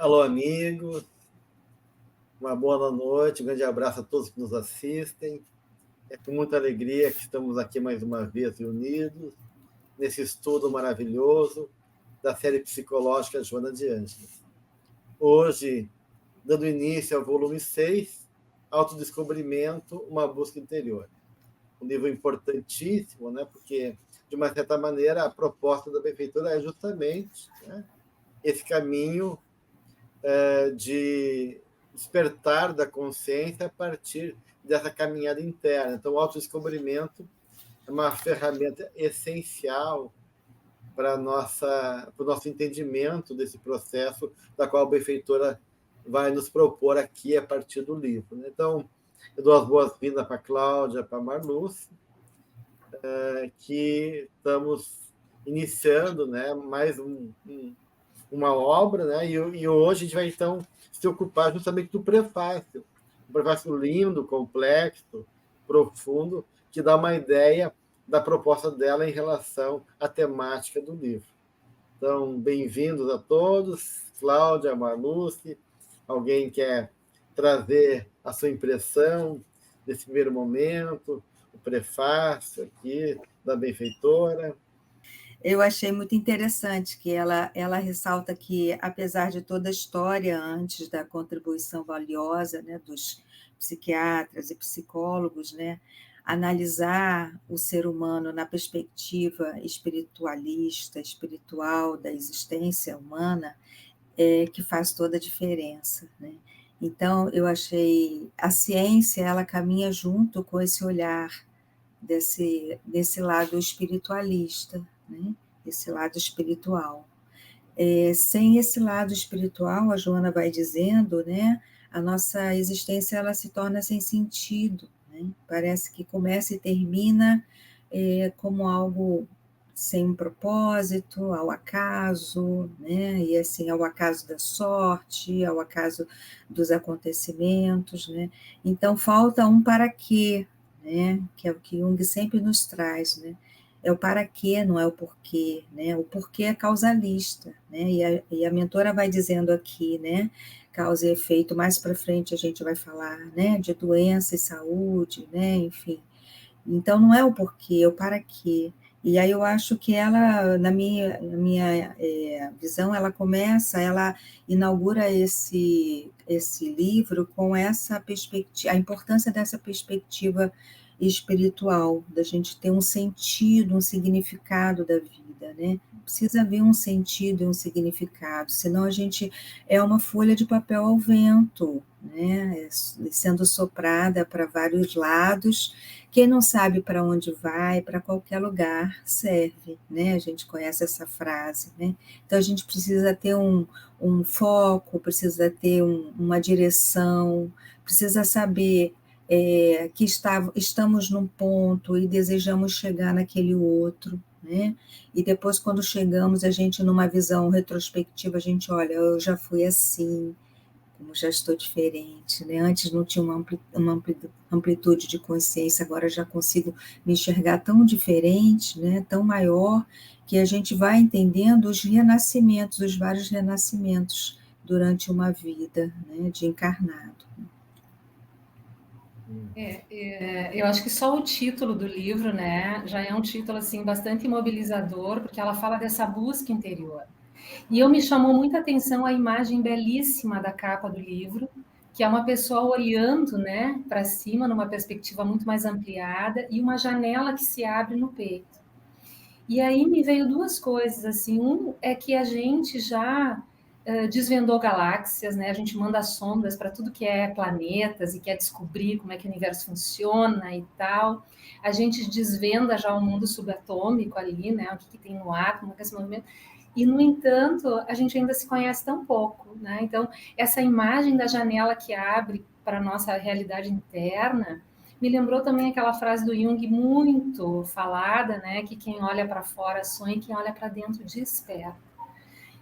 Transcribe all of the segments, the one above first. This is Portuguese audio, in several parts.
Alô, amigos. Uma boa noite, um grande abraço a todos que nos assistem. É com muita alegria que estamos aqui mais uma vez reunidos nesse estudo maravilhoso da série psicológica Joana de Ângeles. Hoje, dando início ao volume 6, Autodescobrimento, uma busca interior. Um livro importantíssimo, né? Porque, de uma certa maneira, a proposta da benfeitora é justamente, né, esse caminho de despertar da consciência a partir dessa caminhada interna. Então, o autodescobrimento é uma ferramenta essencial para o nosso entendimento desse processo, da qual a benfeitora vai nos propor aqui a partir do livro. Então, eu dou as boas-vindas para a Cláudia, para a Marluce, que estamos iniciando, né, mais uma obra, né, e hoje a gente vai, então, se ocupar justamente do prefácio. Um prefácio lindo, complexo, profundo, que dá uma ideia da proposta dela em relação à temática do livro. Então, bem-vindos a todos. Cláudia, Marluce, alguém quer trazer a sua impressão desse primeiro momento, o prefácio aqui da benfeitora? Eu achei muito interessante que ela ressalta que, apesar de toda a história antes da contribuição valiosa, né, dos psiquiatras e psicólogos, né, analisar o ser humano na perspectiva espiritualista, espiritual da existência humana, que faz toda a diferença, né? Então, eu achei a ciência, ela caminha junto com esse olhar desse lado espiritualista, né? Esse lado espiritual. Sem esse lado espiritual, a Joana vai dizendo, né, a nossa existência ela se torna sem sentido, né? Parece que começa e termina como algo sem um propósito, ao acaso, né? E assim, ao acaso da sorte, ao acaso dos acontecimentos, né? Então, falta um para quê, né? Que é o que Jung sempre nos traz, né? É o para quê, não é o porquê, né? O porquê é causalista, né? E a mentora vai dizendo aqui, né? Causa e efeito, mais para frente a gente vai falar, né? De doença e saúde, né? Enfim. Então, não é o porquê, é o para quê. E aí eu acho que ela, na minha visão, ela inaugura esse livro com essa perspectiva, a importância dessa perspectiva espiritual, da gente ter um sentido, um significado da vida, né? Precisa haver um sentido e um significado, senão a gente é uma folha de papel ao vento, né? Sendo soprada para vários lados. Quem não sabe para onde vai, para qualquer lugar serve, né? A gente conhece essa frase, né? Então a gente precisa ter um foco, precisa ter uma direção, precisa saber que estamos num ponto e desejamos chegar naquele outro, né? E depois, quando chegamos, a gente, numa visão retrospectiva, a gente olha, eu já fui assim, como já estou diferente, né? Antes não tinha uma amplitude de consciência, agora já consigo me enxergar tão diferente, né? Tão maior, que a gente vai entendendo os renascimentos, os vários renascimentos durante uma vida, né, de encarnado. Eu acho que só o título do livro, né, já é um título assim bastante mobilizador, porque ela fala dessa busca interior. E me chamou muita atenção a imagem belíssima da capa do livro, que é uma pessoa olhando, né, para cima, numa perspectiva muito mais ampliada, e uma janela que se abre no peito. E aí me veio duas coisas, assim, um é que a gente já desvendou galáxias, né? A gente manda sondas para tudo que é planetas e quer descobrir como é que o universo funciona e tal. A gente desvenda já o mundo subatômico ali, né? O que tem no átomo, como é que esse movimento. E, no entanto, a gente ainda se conhece tão pouco, né? Então, essa imagem da janela que abre para a nossa realidade interna me lembrou também aquela frase do Jung muito falada, né? Que quem olha para fora sonha e quem olha para dentro desperta.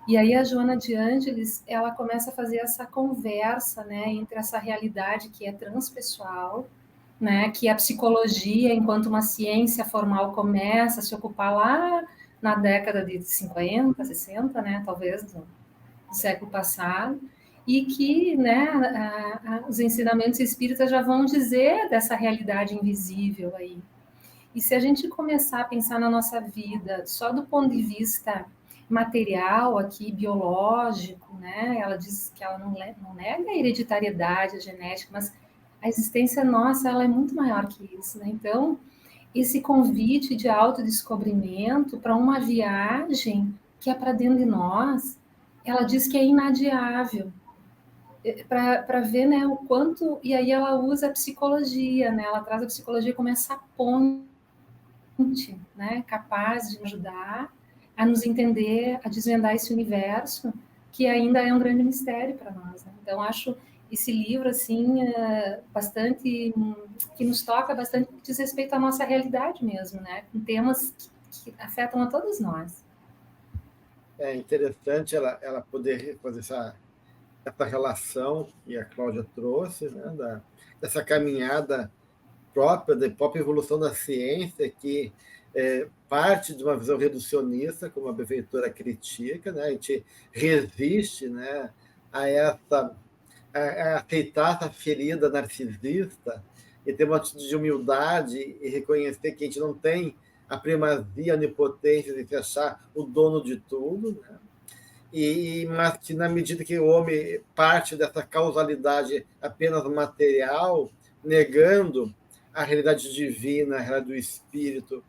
E aí a Joana de Ângeles, ela começa a fazer essa conversa, né, entre essa realidade que é transpessoal, né, que a psicologia, enquanto uma ciência formal, começa a se ocupar lá na década de 50, 60, né, talvez do século passado, e que, né, os ensinamentos espíritas já vão dizer dessa realidade invisível aí. E se a gente começar a pensar na nossa vida só do ponto de vista material aqui, biológico, né? Ela diz que ela não nega a hereditariedade, a genética, mas a existência nossa, ela é muito maior que isso, né? Então, esse convite de autodescobrimento para uma viagem que é para dentro de nós, ela diz que é inadiável, para ver, né, o quanto, e aí ela usa a psicologia, né? Ela traz a psicologia como essa ponte, né, capaz de ajudar a nos entender, a desvendar esse universo que ainda é um grande mistério para nós, né? Então acho esse livro assim bastante que nos toca bastante, que diz respeito à nossa realidade mesmo, né? Com temas que afetam a todos nós. É interessante ela poder fazer essa relação que a Cláudia trouxe, né, dessa caminhada própria, da própria evolução da ciência, que parte de uma visão reducionista, como a benfeitora critica, né? A gente resiste, né, a aceitar essa ferida narcisista e ter uma atitude de humildade e reconhecer que a gente não tem a primazia, a onipotência de se achar o dono de tudo, né? Mas que, na medida que o homem parte dessa causalidade apenas material, negando a realidade divina, a realidade do espírito,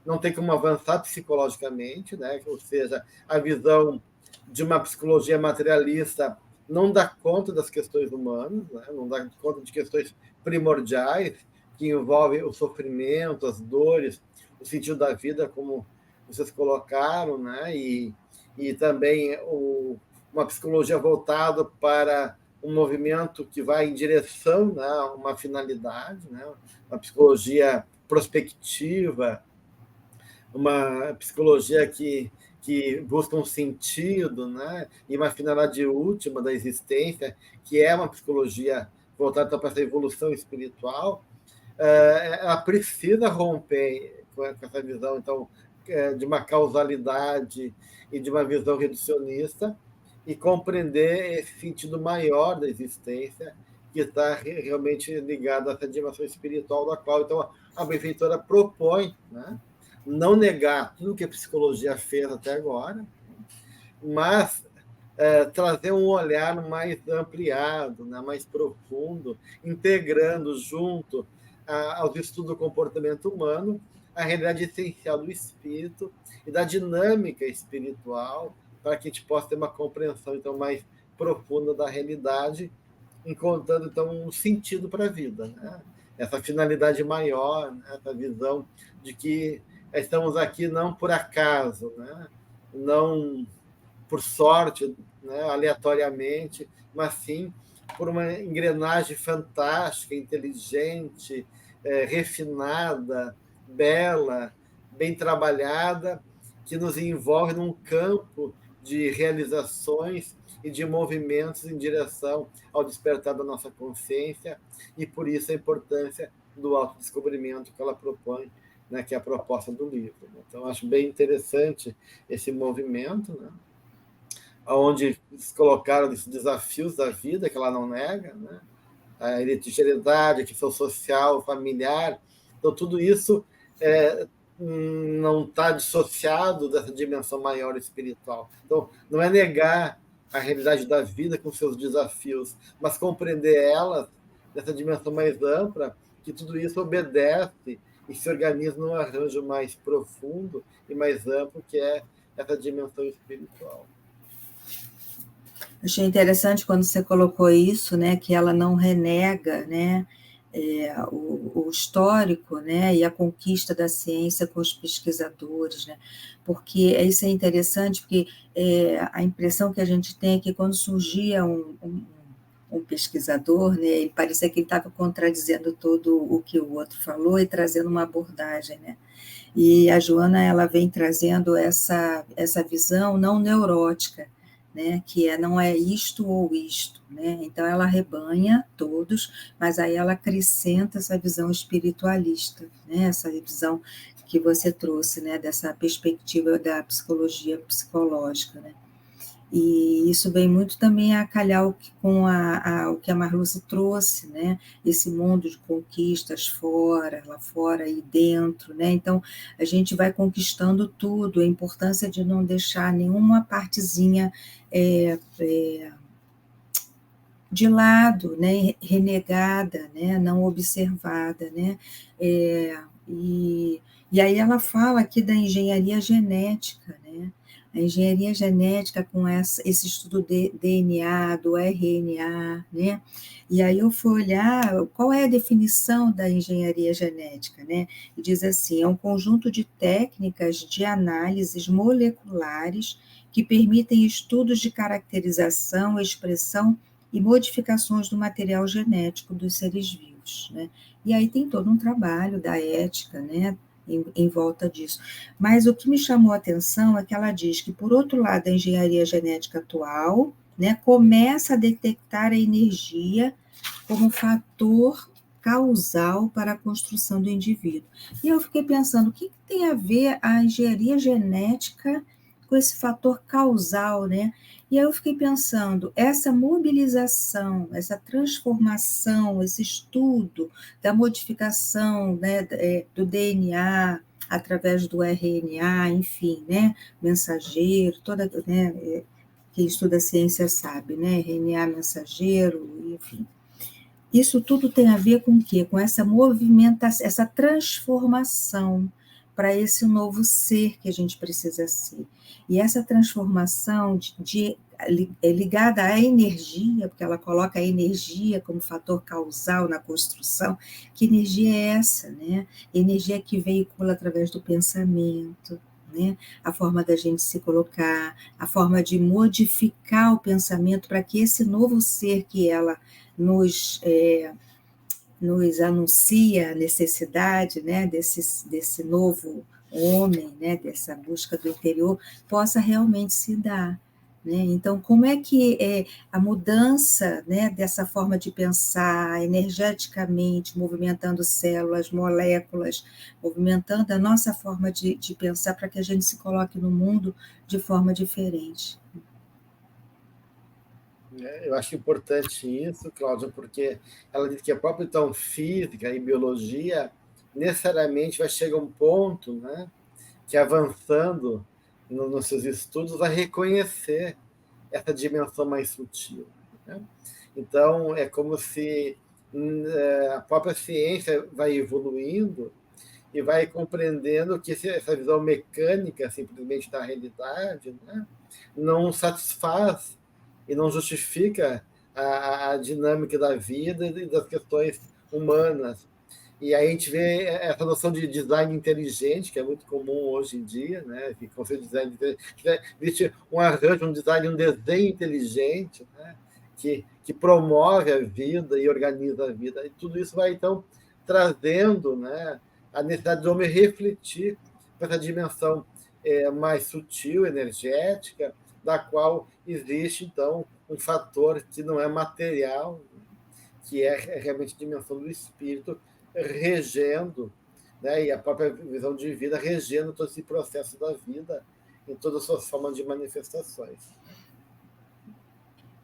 não tem como avançar psicologicamente, né? Ou seja, a visão de uma psicologia materialista não dá conta das questões humanas, né? Não dá conta de questões primordiais que envolvem o sofrimento, as dores, o sentido da vida, como vocês colocaram, né? E também uma psicologia voltada para um movimento que vai em direção, né, a uma finalidade, né? Uma psicologia prospectiva, uma psicologia que busca um sentido, né, e uma finalidade última da existência, que é uma psicologia voltada para essa evolução espiritual. Ela precisa romper com essa visão, então, de uma causalidade e de uma visão reducionista, e compreender esse sentido maior da existência, que está realmente ligado a essa dimensão espiritual, da qual, então, a benfeitora propõe, né, não negar tudo que a psicologia fez até agora, mas trazer um olhar mais ampliado, né, mais profundo, integrando junto aos estudos do comportamento humano a realidade essencial do espírito e da dinâmica espiritual, para que a gente possa ter uma compreensão então mais profunda da realidade, encontrando então um sentido para a vida, né? Essa finalidade maior, né? Essa visão de que estamos aqui não por acaso, né? Não por sorte, né? Aleatoriamente, mas sim por uma engrenagem fantástica, inteligente, refinada, bela, bem trabalhada, que nos envolve num campo de realizações e de movimentos em direção ao despertar da nossa consciência, e por isso a importância do autodescobrimento que ela propõe, né, que é a proposta do livro. Então, acho bem interessante esse movimento, né, onde eles colocaram esses desafios da vida, que ela não nega, né, a hereditariedade, a questão social, familiar. Então, tudo isso não está dissociado dessa dimensão maior espiritual. Então, não é negar a realidade da vida com seus desafios, mas compreender elas nessa dimensão mais ampla, que tudo isso obedece e se organiza num arranjo mais profundo e mais amplo, que é essa dimensão espiritual. Achei interessante quando você colocou isso, né, que ela não renega, né, o histórico, né, e a conquista da ciência com os pesquisadores, né, porque isso é interessante, porque a impressão que a gente tem é que quando surgia um pesquisador, né, ele parecia que ele estava contradizendo todo o que o outro falou e trazendo uma abordagem, né. E a Joana, ela vem trazendo essa visão não neurótica, né, que não é isto ou isto, né? Então ela arrebanha todos, mas aí ela acrescenta essa visão espiritualista, né? Essa visão que você trouxe, né, dessa perspectiva da psicologia psicológica, né? E isso vem muito também a calhar com o que a Marluce trouxe, né? Esse mundo de conquistas fora, lá fora e dentro, né? Então, a gente vai conquistando tudo, a importância de não deixar nenhuma partezinha de lado, né? Renegada, né? Não observada, né? É, e aí ela fala aqui da engenharia genética, né? A engenharia genética com esse estudo de DNA, do RNA, né? E aí eu fui olhar qual é a definição da engenharia genética, né? E diz assim, é um conjunto de técnicas de análises moleculares que permitem estudos de caracterização, expressão e modificações do material genético dos seres vivos, né? E aí tem todo um trabalho da ética, né? Em volta disso. Mas o que me chamou a atenção é que ela diz que, por outro lado, a engenharia genética atual, né, começa a detectar a energia como fator causal para a construção do indivíduo. E eu fiquei pensando, o que tem a ver a engenharia genética com esse fator causal, né? E aí eu fiquei pensando, essa mobilização, essa transformação, esse estudo da modificação, né, do DNA através do RNA, enfim, né, mensageiro, toda, né, quem estuda ciência sabe, né, RNA mensageiro, enfim. Isso tudo tem a ver com o quê? Com essa movimentação, essa transformação para esse novo ser que a gente precisa ser. E essa transformação é ligada à energia, porque ela coloca a energia como fator causal na construção. Que energia é essa, né? Energia que veicula através do pensamento, né? A forma da gente se colocar, a forma de modificar o pensamento para que esse novo ser que ela nos anuncia a necessidade, né, desse novo homem, né, dessa busca do interior, possa realmente se dar. Né? Então, como é que a mudança, né, dessa forma de pensar energeticamente, movimentando células, moléculas, movimentando a nossa forma de pensar para que a gente se coloque no mundo de forma diferente? Eu acho importante isso, Cláudia, porque ela diz que a própria então, física e biologia necessariamente vai chegar a um ponto, né, que avançando nos seus estudos vai reconhecer essa dimensão mais sutil. Né? Então, é como se a própria ciência vai evoluindo e vai compreendendo que essa visão mecânica simplesmente da realidade, né, não satisfaz e não justifica a dinâmica da vida e das questões humanas. E aí a gente vê essa noção de design inteligente, que é muito comum hoje em dia, né? O conceito de design inteligente. Existe um arranjo, um design, um desenho inteligente, né? que promove a vida e organiza a vida. E tudo isso vai, então, trazendo, né, a necessidade do homem refletir essa dimensão mais sutil, energética, da qual existe, então, um fator que não é material, que é realmente a dimensão do espírito, regendo, né, e a própria visão de vida regendo todo esse processo da vida em todas as suas formas de manifestações.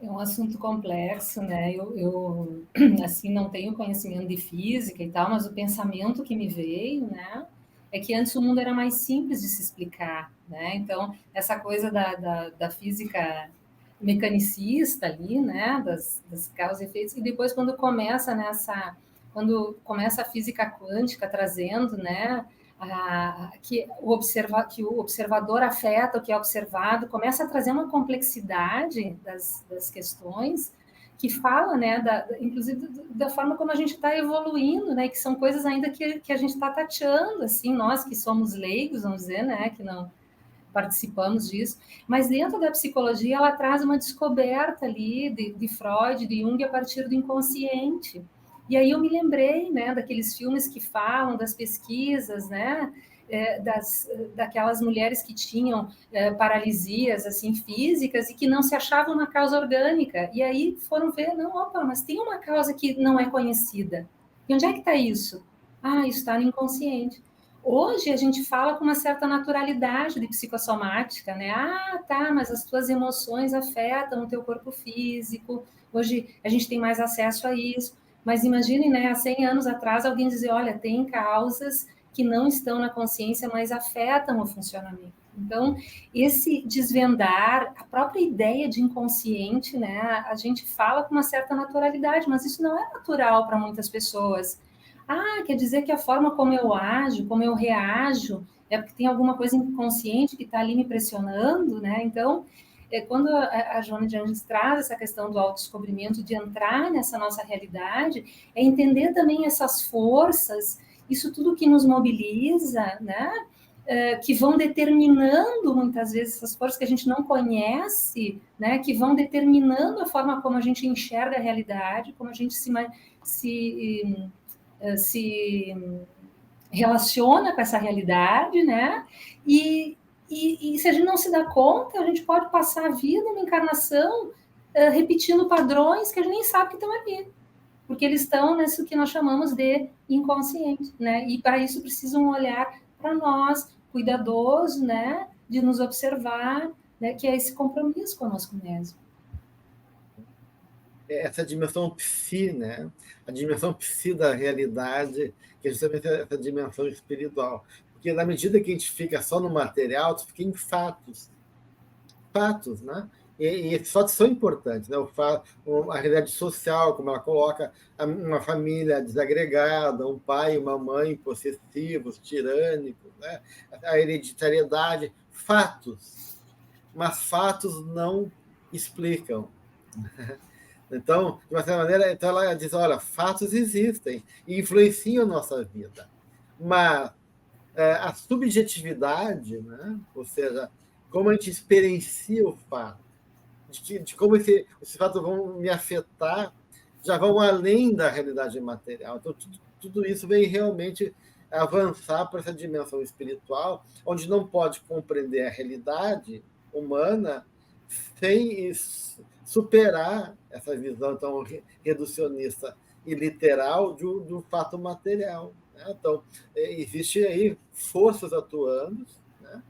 É um assunto complexo, né? Eu assim, não tenho conhecimento de física e tal, mas o pensamento que me veio, né, é que antes o mundo era mais simples de se explicar, né? Então, essa coisa da física mecanicista ali, né, das causas e efeitos, e depois quando começa a física quântica trazendo, né, que o observador afeta o que é observado, começa a trazer uma complexidade das questões que fala, né, inclusive da forma como a gente está evoluindo, né, que são coisas ainda que a gente está tateando, assim, nós que somos leigos, vamos dizer, né, que não participamos disso, mas dentro da psicologia ela traz uma descoberta ali de Freud, de Jung a partir do inconsciente. E aí eu me lembrei, né, daqueles filmes que falam das pesquisas, né, daquelas mulheres que tinham paralisias assim físicas e que não se achavam uma causa orgânica. E aí foram ver, não, opa, mas tem uma causa que não é conhecida. E onde é que está isso? Ah, isso está no inconsciente. Hoje a gente fala com uma certa naturalidade de psicossomática, né? Ah, tá, mas as tuas emoções afetam o teu corpo físico. Hoje a gente tem mais acesso a isso. Mas imagine, né, há 100 anos atrás, alguém dizer, olha, tem causas que não estão na consciência, mas afetam o funcionamento. Então, esse desvendar, a própria ideia de inconsciente, né, a gente fala com uma certa naturalidade, mas isso não é natural para muitas pessoas. Ah, quer dizer que a forma como eu ajo, como eu reajo, é porque tem alguma coisa inconsciente que está ali me pressionando, né? Então, quando a Joana de Angelis traz essa questão do autodescobrimento, de entrar nessa nossa realidade, é entender também essas forças, isso tudo que nos mobiliza, né? Que vão determinando, muitas vezes, essas forças que a gente não conhece, né? Que vão determinando a forma como a gente enxerga a realidade, como a gente se relaciona com essa realidade, né? E se a gente não se dá conta, a gente pode passar a vida na encarnação repetindo padrões que a gente nem sabe que estão ali, porque eles estão nisso que nós chamamos de inconsciente, né? E para isso precisa um olhar para nós, cuidadoso, né? De nos observar, né? Que é esse compromisso conosco mesmo. Essa dimensão psi, né? A dimensão psi da realidade, que é justamente essa dimensão espiritual. Porque na medida que a gente fica só no material, tu fica em fatos. Fatos, né? E esses fatos são importantes, né? A realidade social, como ela coloca, uma família desagregada, um pai e uma mãe possessivos, tirânicos, né? A hereditariedade, fatos. Mas fatos não explicam. Então, de uma certa maneira, então ela diz, olha, fatos existem e influenciam a nossa vida. Mas a subjetividade, né? Ou seja, como a gente experiencia o fato, de como esses fatos vão me afetar, já vão além da realidade material. Então, tudo isso vem realmente avançar para essa dimensão espiritual, onde não pode compreender a realidade humana sem superar essa visão tão reducionista e literal do fato material. Né? Então, existe aí forças atuando, né?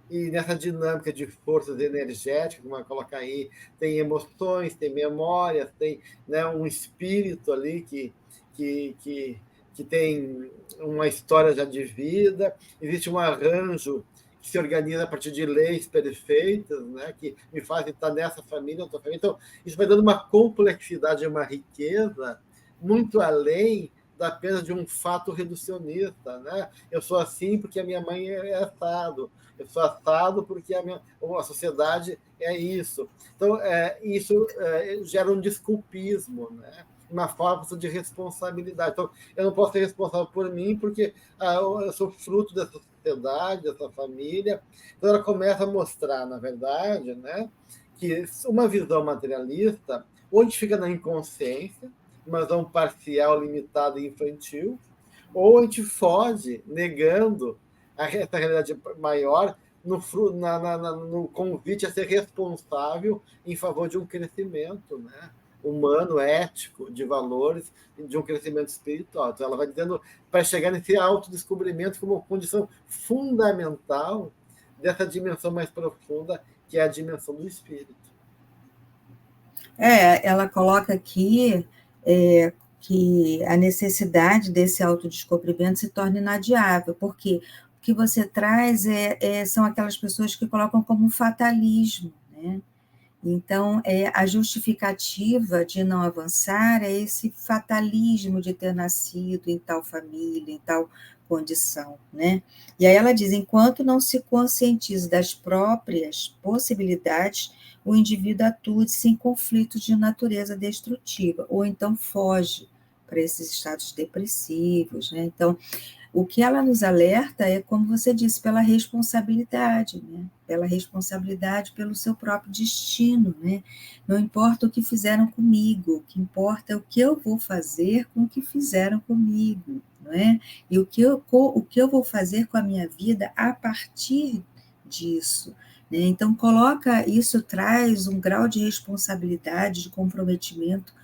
E nessa dinâmica de forças energéticas, como colocar aí, tem emoções, tem memórias, tem, né, um espírito ali que tem uma história já de vida, existe um arranjo que se organiza a partir de leis perfeitas, né, que me fazem estar nessa família, outra família. Então, isso vai dando uma complexidade e uma riqueza muito além da apenas de um fato reducionista, né? Eu sou assim porque a minha mãe é assado, eu sou assado porque a sociedade é isso. Então, isso gera um desculpismo, né? Uma falta de responsabilidade. Então, eu não posso ser responsável por mim porque eu sou fruto dessa sociedade, dessa família. Então, ela começa a mostrar, na verdade, né, que uma visão materialista, ou a gente fica na inconsciência, uma visão parcial, limitada e infantil, ou a gente foge, negando essa realidade maior no convite a ser responsável em favor de um crescimento, né, humano, ético, de valores, de um crescimento espiritual. Então, ela vai dizendo para chegar nesse autodescobrimento como condição fundamental dessa dimensão mais profunda, que é a dimensão do espírito. Ela coloca aqui que a necessidade desse autodescobrimento se torna inadiável, porque o que você traz são aquelas pessoas que colocam como um fatalismo, né? Então, a justificativa de não avançar é esse fatalismo de ter nascido em tal família, em tal condição, né? E aí ela diz, enquanto não se conscientiza das próprias possibilidades, o indivíduo atua-se em conflitos de natureza destrutiva, ou então foge para esses estados depressivos, né? Então, o que ela nos alerta é, como você disse, pela responsabilidade, né? Pela responsabilidade pelo seu próprio destino, né? Não importa o que fizeram comigo, o que importa é o que eu vou fazer com o que fizeram comigo, não é? E o que eu vou fazer com a minha vida a partir disso, né? Então, isso traz um grau de responsabilidade, de comprometimento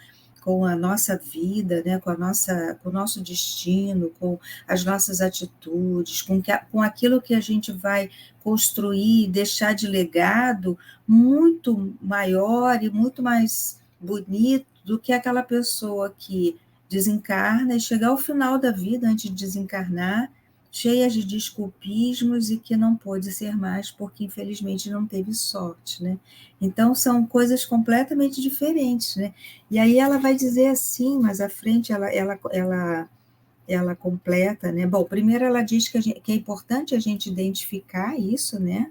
com a nossa vida, né, com o nosso destino, com as nossas atitudes, com aquilo que a gente vai construir, deixar de legado muito maior e muito mais bonito do que aquela pessoa que desencarna e chega ao final da vida, antes de desencarnar, cheia de desculpismos e que não pôde ser mais porque, infelizmente, não teve sorte, né? Então, são coisas completamente diferentes, né? E aí ela vai dizer assim, mais à frente, ela completa, né? Bom, primeiro ela diz que é importante a gente identificar isso, né?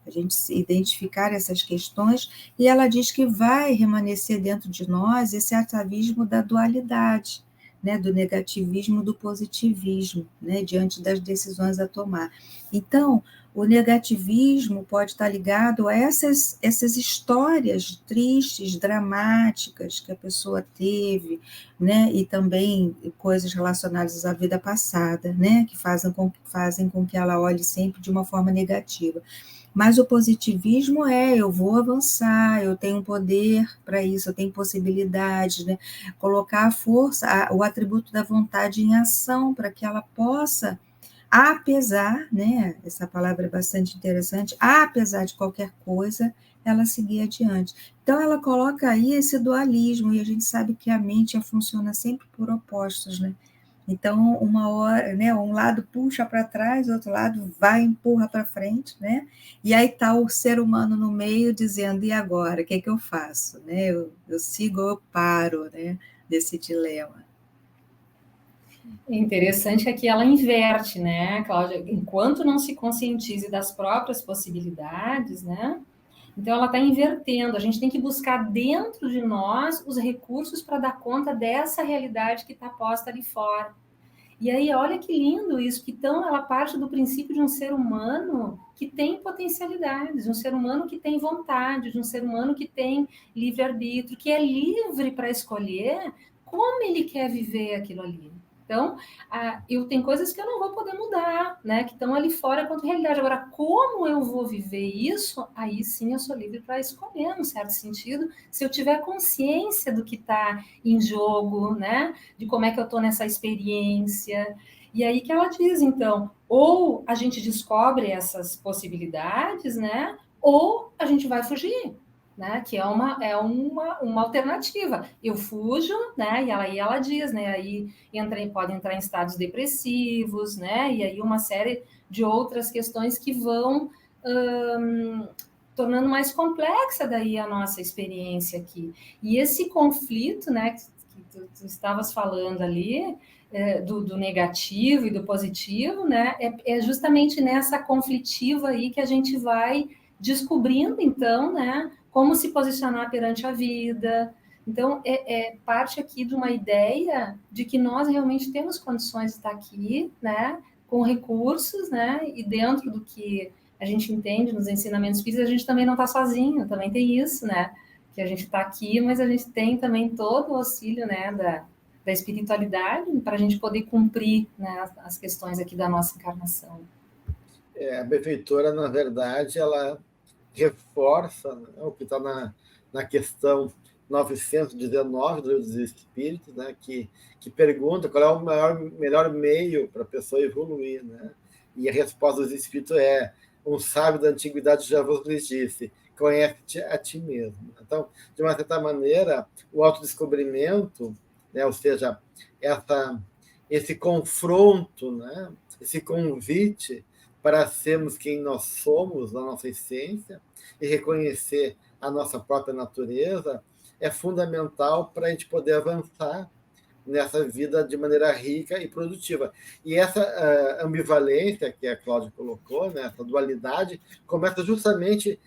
A gente identificar essas questões, e ela diz que vai remanescer dentro de nós esse atavismo da dualidade, né? Do negativismo, do positivismo, né? Diante das decisões a tomar. Então, o negativismo pode estar ligado a essas histórias tristes, dramáticas que a pessoa teve, né? E também coisas relacionadas à vida passada, né? Que fazem com que ela olhe sempre de uma forma negativa. Mas o positivismo eu vou avançar, eu tenho poder para isso, eu tenho possibilidade, né? Colocar a força, o atributo da vontade em ação, para que ela possa, apesar, né? Essa palavra é bastante interessante, apesar de qualquer coisa, ela seguir adiante. Então, ela coloca aí esse dualismo, e a gente sabe que a mente funciona sempre por opostos, né? Então, uma hora, né, um lado puxa para trás, o outro lado vai, empurra para frente, né? E aí está o ser humano no meio dizendo, e agora, o que é que eu faço? Né? Eu sigo ou eu paro, né, desse dilema. É interessante que aqui ela inverte, né, Cláudia? Enquanto não se conscientize das próprias possibilidades, né? Então ela está invertendo. A gente tem que buscar dentro de nós os recursos para dar conta dessa realidade que está posta ali fora. E aí, olha que lindo isso, que então ela parte do princípio de um ser humano que tem potencialidades, de um ser humano que tem vontade, de um ser humano que tem livre-arbítrio, que é livre para escolher como ele quer viver aquilo ali. Então, eu tenho coisas que eu não vou poder mudar, né? Que estão ali fora quanto realidade. Agora, como eu vou viver isso? Aí sim eu sou livre para escolher, num certo sentido, se eu tiver consciência do que está em jogo, né? De como é que eu estou nessa experiência. E aí que ela diz, então, ou a gente descobre essas possibilidades, né? Ou a gente vai fugir, né? Que é uma alternativa. Eu fujo, né? E ela diz, né? Aí pode entrar em estados depressivos, né? E aí uma série de outras questões que vão tornando mais complexa daí a nossa experiência aqui. E esse conflito, né? Que tu estavas falando ali, do negativo e do positivo, né? É justamente nessa conflitiva aí que a gente vai descobrindo, então, né? Como se posicionar perante a vida. Então, parte aqui de uma ideia de que nós realmente temos condições de estar aqui, né? Com recursos, né? E dentro do que a gente entende nos ensinamentos espíritas, a gente também não está sozinho, também tem isso, né? Que a gente está aqui, mas a gente tem também todo o auxílio, né? Da espiritualidade para a gente poder cumprir, né, as questões aqui da nossa encarnação. A benfeitora, na verdade, ela reforça, né, o que está na questão 919 do Livro dos Espíritos, né, que pergunta qual é o melhor meio para a pessoa evoluir. Né? E a resposta dos Espíritos é: um sábio da antiguidade já vos disse, conhece-te a ti mesmo. Então, de uma certa maneira, o autodescobrimento, né, ou seja, esse confronto, né, esse convite para sermos quem nós somos, na nossa essência, e reconhecer a nossa própria natureza, é fundamental para a gente poder avançar nessa vida de maneira rica e produtiva. E essa ambivalência que a Cláudia colocou, né, essa dualidade, começa justamente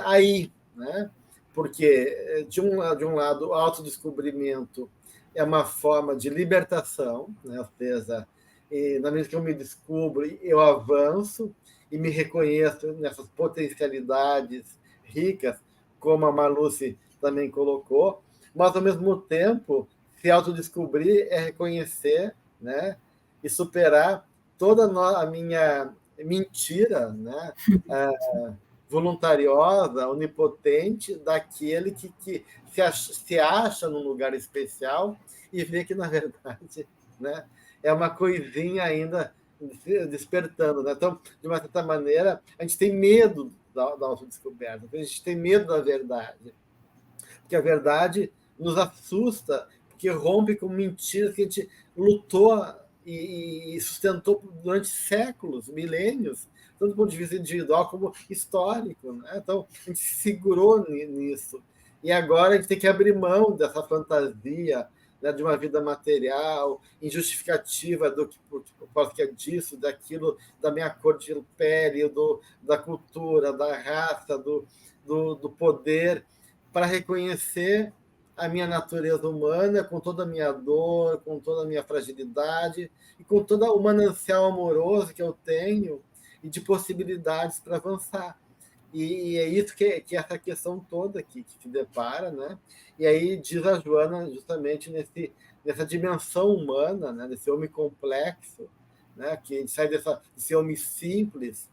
aí, né? Porque, de um lado, o autodescobrimento é uma forma de libertação, né? Ou seja, e na medida que eu me descubro, eu avanço e me reconheço nessas potencialidades ricas, como a Marluce também colocou, mas, ao mesmo tempo, se autodescobrir é reconhecer, né, e superar toda a minha mentira, né, voluntariosa, onipotente, daquele que se acha num lugar especial e vê que, na verdade, né, é uma coisinha ainda despertando. Né? Então, de uma certa maneira, a gente tem medo da autodescoberta, a gente tem medo da verdade, porque a verdade nos assusta, porque rompe com mentiras que a gente lutou e sustentou durante séculos, milênios, tanto do ponto de vista individual como histórico. Né? Então, a gente se segurou nisso. E agora a gente tem que abrir mão dessa fantasia, né, de uma vida material, injustificativa do que é disso, daquilo, da minha cor de pele, da cultura, da raça, do poder, para reconhecer a minha natureza humana, com toda a minha dor, com toda a minha fragilidade, e com todo o manancial amoroso que eu tenho, e de possibilidades para avançar. E é isso que essa questão toda que se depara, né? E aí diz a Joana justamente nessa dimensão humana, né? Nesse homem complexo, né? Que a gente sai desse homem simples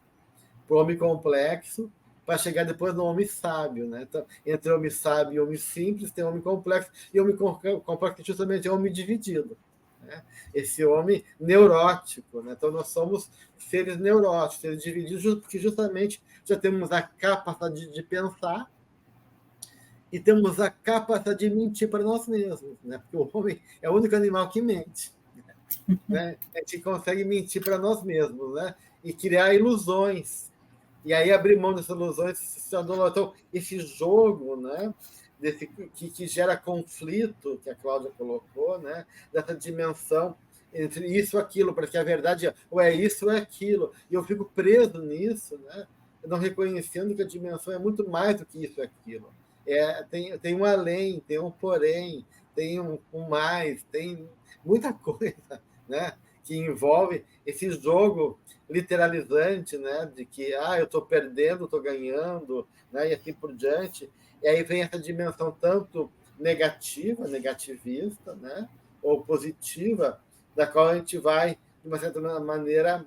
para o homem complexo, para chegar depois no homem sábio. Né? Então, entre homem sábio e homem simples, tem homem complexo, e homem complexo justamente é homem dividido. Né? Esse homem neurótico. Né? Então, nós somos seres neuróticos, seres divididos, porque justamente já temos a capacidade de pensar e temos a capacidade de mentir para nós mesmos. Né? Porque o homem é o único animal que mente. Né? A gente consegue mentir para nós mesmos, né? E criar ilusões. E aí abrir mão dessas ilusões. Então, esse jogo, né, que gera conflito, que a Cláudia colocou, né, dessa dimensão entre isso e aquilo, porque a verdade ou é isso ou é aquilo. E eu fico preso nisso, né, não reconhecendo que a dimensão é muito mais do que isso e aquilo. Tem um além, tem um porém, tem um mais, tem muita coisa, né, que envolve esse jogo literalizante, né, de que eu estou perdendo, estou ganhando, né, e assim por diante. E aí vem essa dimensão tanto negativa, negativista, né, ou positiva, da qual a gente vai, de uma certa maneira,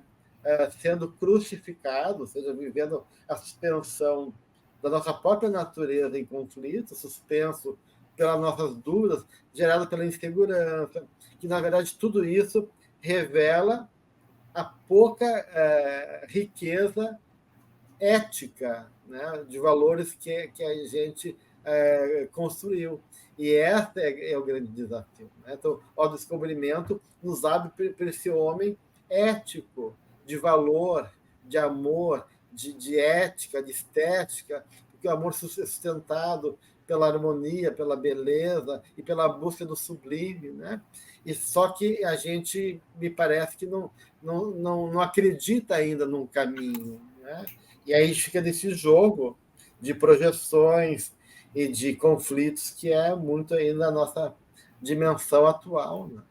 sendo crucificado, ou seja, vivendo a suspensão da nossa própria natureza em conflito, suspenso pelas nossas dúvidas, gerado pela insegurança, que, na verdade, tudo isso revela a pouca riqueza ética, né, de valores que a gente construiu. E esse é o grande desafio. Né? Então, o descobrimento nos abre para esse homem ético, de valor, de amor, de ética, de estética, porque o amor é sustentado pela harmonia, pela beleza e pela busca do sublime. Né? E só que a gente, me parece que não acredita ainda num caminho. Né? E aí a gente fica nesse jogo de projeções e de conflitos que é muito ainda a nossa dimensão atual. Né?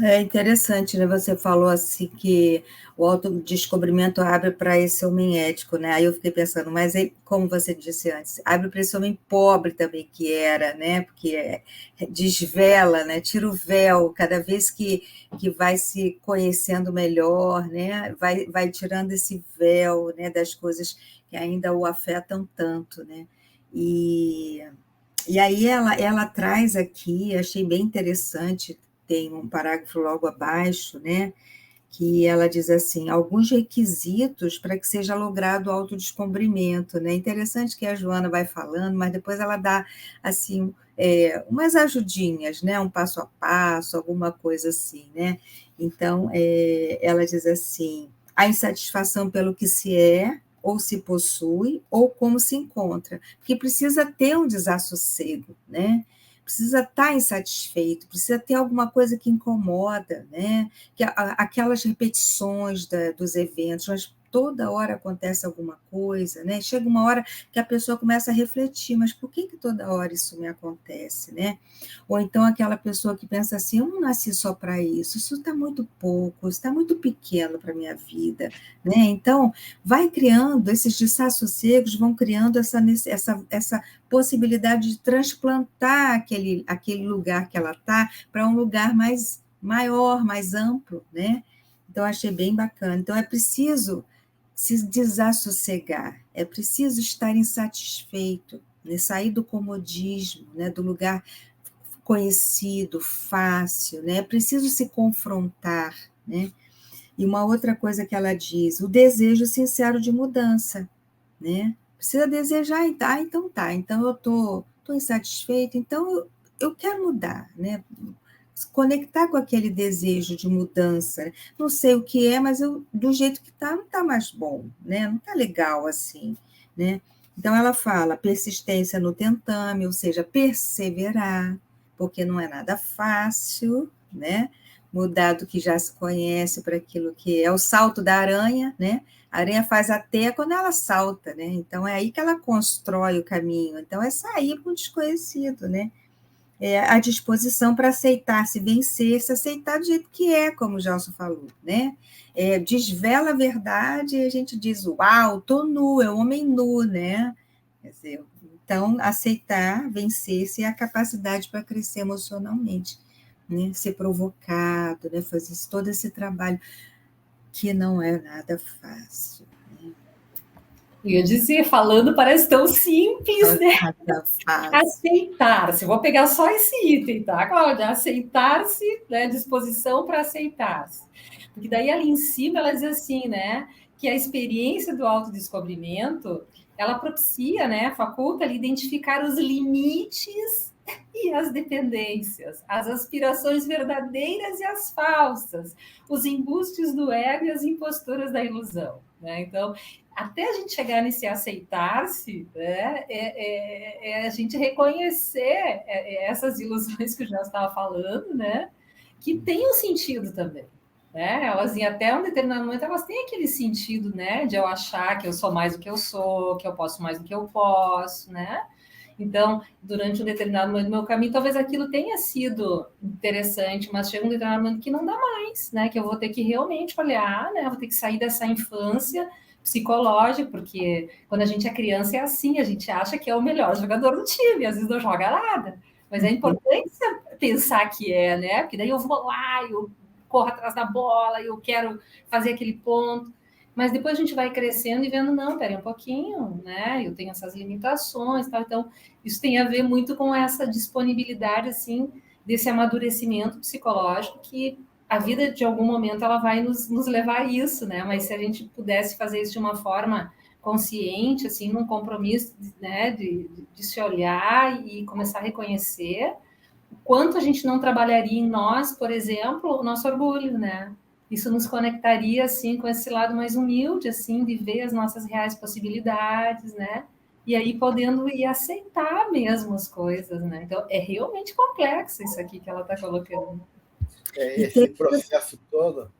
É interessante, né? Você falou assim que o autodescobrimento abre para esse homem ético, né? Aí eu fiquei pensando, mas aí, como você disse antes, abre para esse homem pobre também que era, né? Porque desvela, né? Tira o véu, cada vez que vai se conhecendo melhor, né? Vai tirando esse véu, né? Das coisas que ainda o afetam tanto, né? E aí ela traz aqui, achei bem interessante, tem um parágrafo logo abaixo, né, que ela diz assim, alguns requisitos para que seja logrado o autodescobrimento, né? Interessante que a Joana vai falando, mas depois ela dá assim umas ajudinhas, né? Um passo a passo, alguma coisa assim, né? Então, ela diz assim, a insatisfação pelo que se é, ou se possui, ou como se encontra, porque precisa ter um desassossego, né? Precisa estar insatisfeito, precisa ter alguma coisa que incomoda, né? Que aquelas repetições dos eventos, mas toda hora acontece alguma coisa, né? Chega uma hora que a pessoa começa a refletir, mas por que toda hora isso me acontece, né? Ou então aquela pessoa que pensa assim, eu não nasci só para isso está muito pouco, isso está muito pequeno para a minha vida, né? Então, vai criando, esses desassossegos vão criando essa possibilidade de transplantar aquele lugar que ela está para um lugar mais maior, mais amplo, né? Então, achei bem bacana. Então, é preciso se desassossegar, é preciso estar insatisfeito, né? Sair do comodismo, né? Do lugar conhecido, fácil, né? É preciso se confrontar, né? E uma outra coisa que ela diz, o desejo sincero de mudança, né? Precisa desejar, então tá, então eu tô insatisfeito, então eu quero mudar, né? Se conectar com aquele desejo de mudança. Não sei o que é, mas do jeito que está, não está mais bom, né? Não está legal assim, né? Então, ela fala persistência no tentame, ou seja, perseverar, porque não é nada fácil, né? Mudar do que já se conhece para aquilo que é o salto da aranha, né? A aranha faz a teia quando ela salta, né? Então, é aí que ela constrói o caminho. Então, é sair para o desconhecido, né? A disposição para aceitar, se vencer, se aceitar do jeito que é, como o Gelson falou, né? Desvela a verdade e a gente diz, uau, estou nu, é um homem nu, né? Quer dizer, então, aceitar, vencer-se é a capacidade para crescer emocionalmente, né? Ser provocado, né? Fazer todo esse trabalho que não é nada fácil. Eu ia dizer, falando parece tão simples, né? Aceitar-se. Vou pegar só esse item, tá, Cláudia? Aceitar-se, né? Disposição para aceitar-se. Porque daí ali em cima ela diz assim, né? Que a experiência do autodescobrimento, ela propicia, né? Faculta ali identificar os limites e as dependências, as aspirações verdadeiras e as falsas, os embustes do ego e as imposturas da ilusão, né? Então, até a gente chegar nesse aceitar-se, né, a gente reconhecer essas ilusões que o Gelson estava falando, né, que tem um sentido também. Né? Elas, em até um determinado momento, elas têm aquele sentido, né, de eu achar que eu sou mais do que eu sou, que eu posso mais do que eu posso, né? Então, durante um determinado momento do meu caminho, talvez aquilo tenha sido interessante, mas chega um determinado momento que não dá mais, né? Que eu vou ter que realmente olhar, né? Vou ter que sair dessa infância psicológica, porque quando a gente é criança é assim, a gente acha que é o melhor jogador do time, às vezes não joga nada. Mas é importante pensar que é, né? Porque daí eu vou lá, eu corro atrás da bola, eu quero fazer aquele ponto. Mas depois a gente vai crescendo e vendo, não, peraí um pouquinho, né? Eu tenho essas limitações, tal. Então, isso tem a ver muito com essa disponibilidade, assim, desse amadurecimento psicológico que a vida, de algum momento, ela vai nos levar a isso, né? Mas se a gente pudesse fazer isso de uma forma consciente, assim, num compromisso, né, de se olhar e começar a reconhecer o quanto a gente não trabalharia em nós, por exemplo, o nosso orgulho, né? Isso nos conectaria, assim, com esse lado mais humilde, assim, de ver as nossas reais possibilidades, né? E aí podendo ir aceitar mesmo as coisas, né? Então, é realmente complexo isso aqui que ela está colocando. Esse processo todo...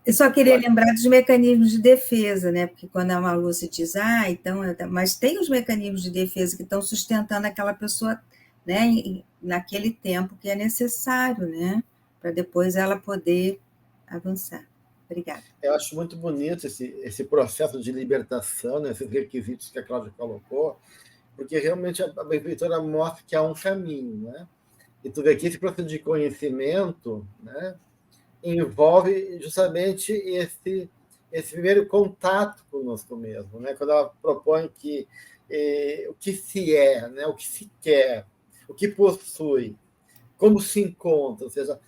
Eu só queria lembrar dos mecanismos de defesa, né? Porque quando a Malu se diz, então... Mas tem os mecanismos de defesa que estão sustentando aquela pessoa, né? Naquele tempo que é necessário, né? Para depois ela poder avançar. Obrigada. Eu acho muito bonito esse processo de libertação, né? Esses requisitos que a Cláudia colocou, porque realmente a benfeitora mostra que há um caminho, né? E tu vê que esse processo de conhecimento, né, envolve justamente esse primeiro contato conosco mesmo, né? Quando ela propõe que o que se é, né? O que se quer, o que possui, como se encontra, ou seja,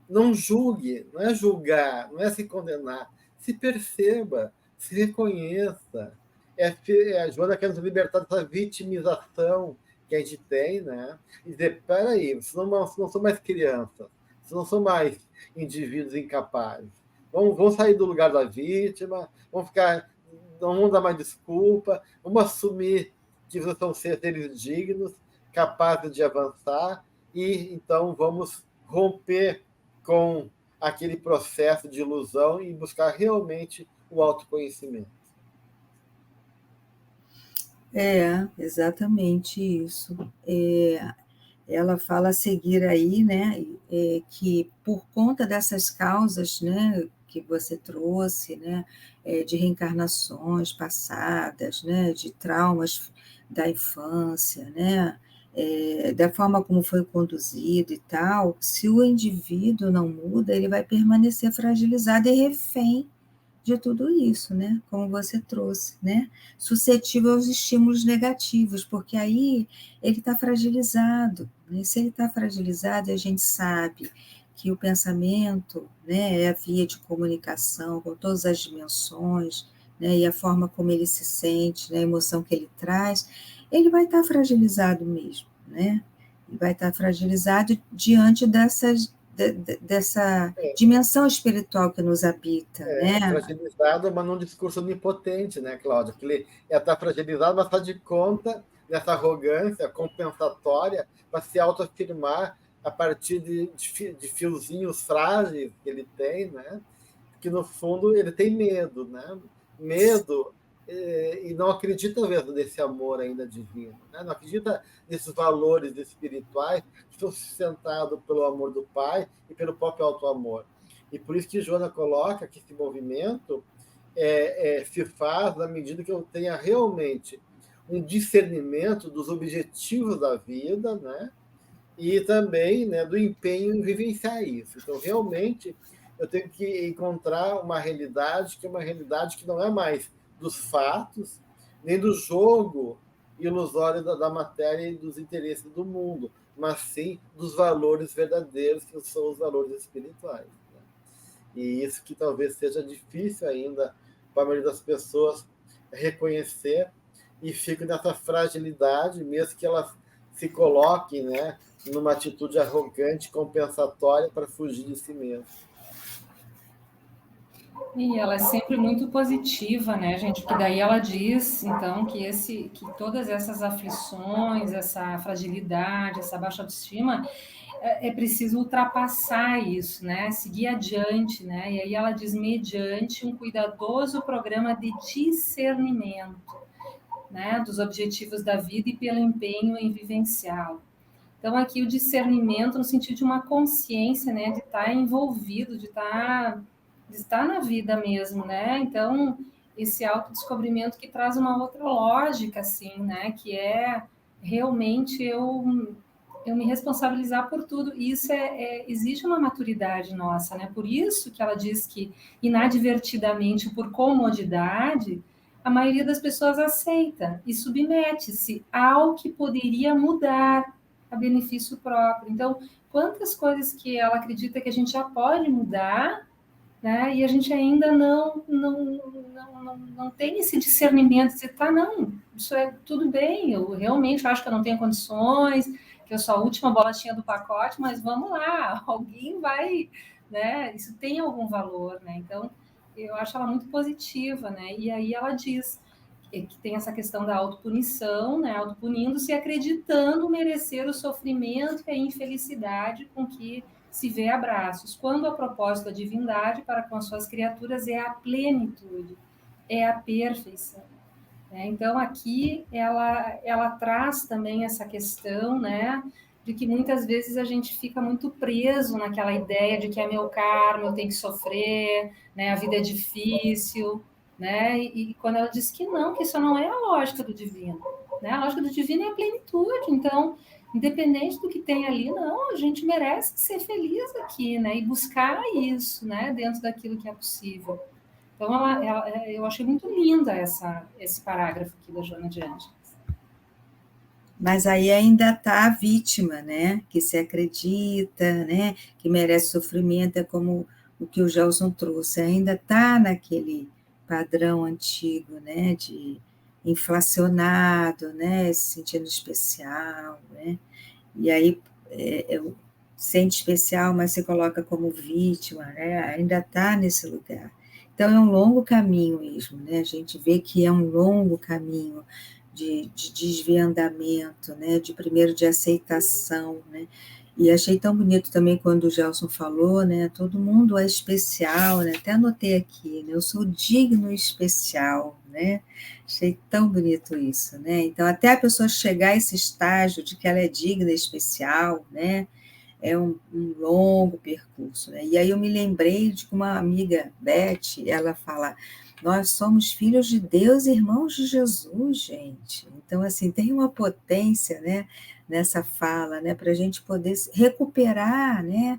não julgue, não é julgar, não é se condenar, se perceba, se reconheça. A Joana quer nos libertar dessa vitimização que a gente tem, né? E dizer, peraí, vocês não são mais crianças, vocês não são mais indivíduos incapazes. Vamos sair do lugar da vítima, não vamos dar mais desculpa, vamos assumir que vocês são seres dignos, capazes de avançar, e então vamos romper com aquele processo de ilusão e buscar realmente o autoconhecimento. Exatamente isso. Ela fala a seguir aí, né, que por conta dessas causas, né, que você trouxe, né, de reencarnações passadas, né, de traumas da infância, né, da forma como foi conduzido e tal, se o indivíduo não muda, ele vai permanecer fragilizado e refém de tudo isso, né? Como você trouxe, né? Suscetível aos estímulos negativos, porque aí ele está fragilizado, né? Se ele está fragilizado, a gente sabe que o pensamento, né, é a via de comunicação com todas as dimensões, né, e a forma como ele se sente, né, a emoção que ele traz, ele vai estar fragilizado mesmo, né? E vai estar fragilizado diante dessa dimensão espiritual que nos habita, né? Fragilizado, mas num discurso onipotente, né, Cláudia? Que ele está fragilizado, mas faz de conta dessa arrogância compensatória para se autoafirmar a partir de fiozinhos frágeis que ele tem, né? Que no fundo ele tem medo, né? Medo e não acredita mesmo nesse amor ainda divino, né? Não acredita nesses valores espirituais que são sustentados pelo amor do Pai e pelo próprio auto-amor. E por isso que Joana coloca que esse movimento se faz na medida que eu tenha realmente um discernimento dos objetivos da vida, né? E também, né, do empenho em vivenciar isso. Então, realmente, eu tenho que encontrar uma realidade que é uma realidade que não é mais dos fatos, nem do jogo ilusório da matéria e dos interesses do mundo, mas sim dos valores verdadeiros, que são os valores espirituais. Né? E isso que talvez seja difícil ainda para a maioria das pessoas reconhecer e fica nessa fragilidade, mesmo que elas se coloquem, né, numa atitude arrogante, compensatória para fugir de si mesmo. E ela é sempre muito positiva, né, gente? Porque daí ela diz, então, que todas essas aflições, essa fragilidade, essa baixa autoestima, é preciso ultrapassar isso, né? Seguir adiante, né? E aí ela diz, mediante um cuidadoso programa de discernimento, né, dos objetivos da vida e pelo empenho em vivenciá-lo. Então, aqui o discernimento no sentido de uma consciência, né, de estar envolvido, de estar na vida mesmo, né? Então, esse autodescobrimento que traz uma outra lógica, assim, né, que é realmente eu me responsabilizar por tudo. E isso exige uma maturidade nossa, né? Por isso que ela diz que, inadvertidamente, por comodidade, a maioria das pessoas aceita e submete-se ao que poderia mudar a benefício próprio. Então, quantas coisas que ela acredita que a gente já pode mudar, né? E a gente ainda não tem esse discernimento de dizer, tá, não, isso é tudo bem, eu realmente acho que eu não tenho condições, que eu sou a última bolachinha do pacote, mas vamos lá, alguém vai, né? Isso tem algum valor, né? Então, eu acho ela muito positiva, né? E aí ela diz que tem essa questão da autopunição, né? Autopunindo-se e acreditando merecer o sofrimento e a infelicidade com que se vê a braços, quando a propósito da divindade para com as suas criaturas é a plenitude, é a perfeição. Então, aqui ela traz também essa questão, né, de que muitas vezes a gente fica muito preso naquela ideia de que é meu karma, eu tenho que sofrer, né, a vida é difícil, né, e quando ela diz que não, que isso não é a lógica do divino, né, a lógica do divino é a plenitude, então, independente do que tem ali, não, a gente merece ser feliz aqui, né, e buscar isso, né, dentro daquilo que é possível. Então, eu achei muito linda esse parágrafo aqui da Joana de Ângeles. Mas aí ainda está a vítima, né? Que se acredita, né? Que merece sofrimento, é como o que o Gelson trouxe, ainda está naquele padrão antigo, né? De inflacionado, né? Se sentindo especial, né? E aí sente especial, mas se coloca como vítima, né? Ainda está nesse lugar. Então, é um longo caminho mesmo, né? A gente vê que é um longo caminho de desvendamento, né? Primeiro de aceitação, né? E achei tão bonito também quando o Gelson falou, né? Todo mundo é especial, né? Até anotei aqui, né? Eu sou digno e especial, né? Achei tão bonito isso, né? Então, até a pessoa chegar a esse estágio de que ela é digna e especial, né? É um longo percurso, né? E aí eu me lembrei de uma amiga, Beth, ela fala, nós somos filhos de Deus, irmãos de Jesus, gente. Então, assim, tem uma potência, né, nessa fala, né, para a gente poder recuperar, né,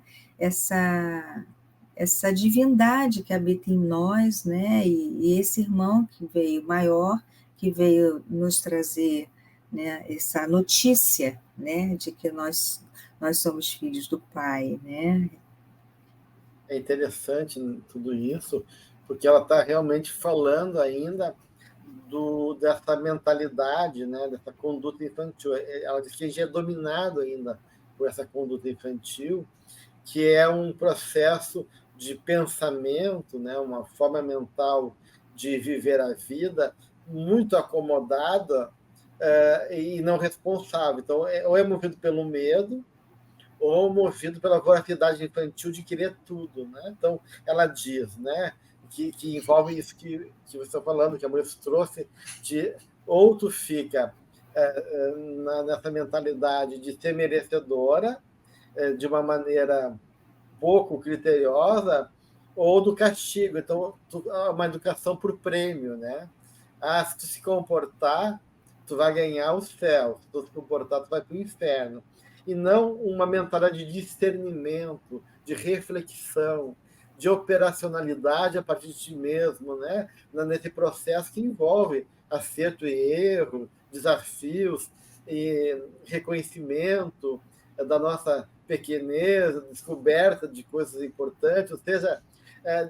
essa divindade que habita em nós, né? E esse irmão que veio maior, que veio nos trazer, né, essa notícia, né, de que nós somos filhos do Pai, né? É interessante tudo isso, porque ela está realmente falando ainda dessa mentalidade, né, dessa conduta infantil. Ela diz que a gente é dominado ainda por essa conduta infantil, que é um processo de pensamento, né, uma forma mental de viver a vida muito acomodada e não responsável. Então, ou é movido pelo medo, ou movido pela voracidade infantil de querer tudo, né? Então, ela diz, né, que envolve isso que você está falando, que a mulher trouxe, de ou tu fica nessa mentalidade de ser merecedora, de uma maneira pouco criteriosa, ou do castigo. Então, uma educação por prêmio, né? Se tu se comportar, tu vai ganhar o céu. Se tu se comportar, tu vai para o inferno. E não uma mentalidade de discernimento, de reflexão, de operacionalidade a partir de ti mesmo, né? Nesse processo que envolve acerto e erro, desafios e reconhecimento da nossa pequenez, descoberta de coisas importantes, ou seja,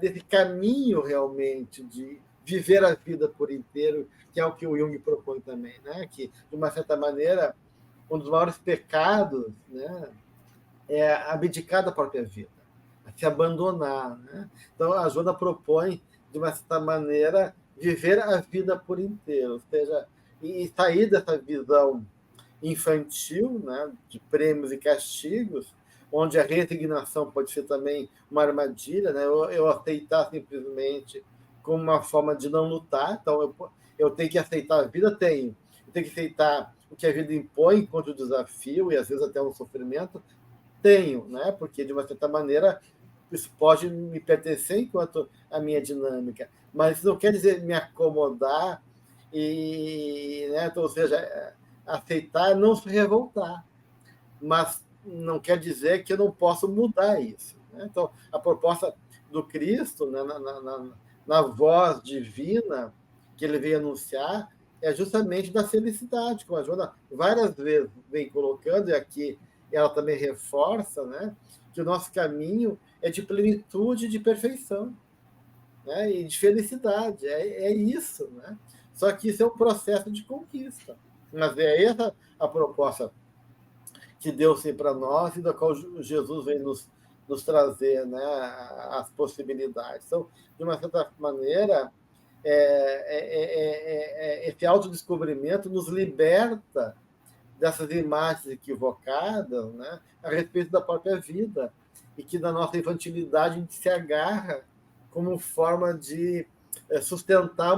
desse caminho realmente de viver a vida por inteiro, que é o que o Jung propõe também, né? Que, de uma certa maneira, um dos maiores pecados, né, é abdicar da própria vida, se abandonar, né? Então, a Joana propõe, de uma certa maneira, viver a vida por inteiro, ou seja, e sair dessa visão infantil, né, de prêmios e castigos, onde a resignação pode ser também uma armadilha, né? Eu aceitar simplesmente como uma forma de não lutar. Então, eu tenho que aceitar a vida, eu tenho que aceitar o que a vida impõe enquanto desafio, e às vezes até um sofrimento, né? Porque, de uma certa maneira, isso pode me pertencer enquanto a minha dinâmica, mas isso não quer dizer me acomodar, né? Então, ou seja, aceitar, não se revoltar, mas não quer dizer que eu não posso mudar isso, né? Então, a proposta do Cristo, né, na voz divina que ele veio anunciar, é justamente da felicidade, como a Joana várias vezes vem colocando, e aqui ela também reforça, né, que o nosso caminho é de plenitude e de perfeição, né, e de felicidade, é isso, né? Só que isso é um processo de conquista, mas é essa a proposta que Deus tem para nós e da qual Jesus vem nos trazer, né, as possibilidades. Então, de uma certa maneira, esse autodescobrimento nos liberta dessas imagens equivocadas, né, a respeito da própria vida, e que na nossa infantilidade a gente se agarra como forma de sustentar